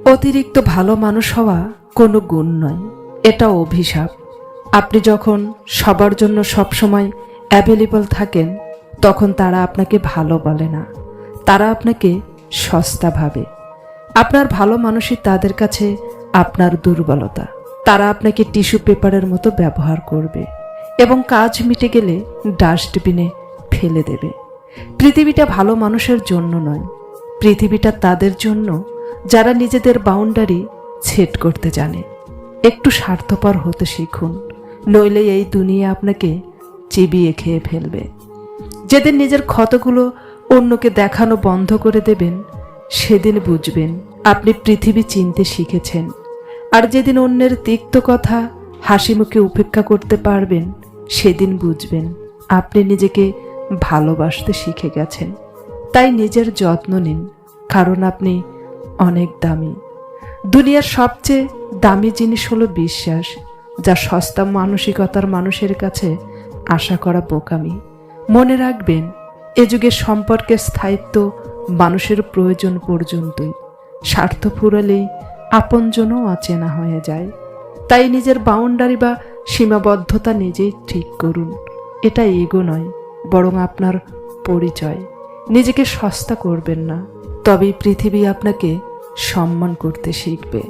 অতিরিক্ত ভালো মানুষ হওয়া কোনো গুণ নয়, এটা অভিশাপ। আপনি যখন সবার জন্য সবসময় অ্যাভেলেবল থাকেন, তখন তারা আপনাকে ভালো বলে না, তারা আপনাকে সস্তা ভাবে। আপনার ভালো মানুষই তাদের কাছে আপনার দুর্বলতা। তারা আপনাকে টিস্যু পেপারের মতো ব্যবহার করবে এবং কাজ মিটে গেলে ডাস্টবিনে ফেলে দেবে। পৃথিবীটা ভালো মানুষের জন্য নয়, পৃথিবীটা তাদের জন্য যারা নিজেদের বাউন্ডারি সেট করতে জানে। একটু স্বার্থপর হতে শিখুন, নইলে এই দুনিয়া আপনাকে চিবিয়ে খেয়ে ফেলবে। যেদিন নিজের ক্ষতগুলো অন্যকে দেখানো বন্ধ করে দেবেন, সেদিন বুঝবেন আপনি পৃথিবী চিনতে শিখেছেন। আর যেদিন অন্যের তিক্ত কথা হাসি মুখে উপেক্ষা করতে পারবেন, সেদিন বুঝবেন আপনি নিজেকে ভালোবাসতে শিখে গেছেন। তাই নিজের যত্ন নিন, কারণ আপনি অনেক দামি। দুনিয়ার সবচেয়ে দামি জিনিস হলো বিশ্বাস, যা সস্তা মানসিকতার মানুষের কাছে আশা করা বোকামি। মনে রাখবেন, এ যুগে সম্পর্কের স্থায়িত্ব মানুষের প্রয়োজন পর্যন্তই। স্বার্থ ফুরালেই আপনজনও অচেনা হয়ে যায়। তাই নিজের বাউন্ডারি বা সীমাবদ্ধতা নিজেই ঠিক করুন। এটা ইগো নয়, বরং আপনার পরিচয়। নিজেকে সস্তা করবেন না, তবেই পৃথিবী আপনাকে সম্মান করতে শিখবে।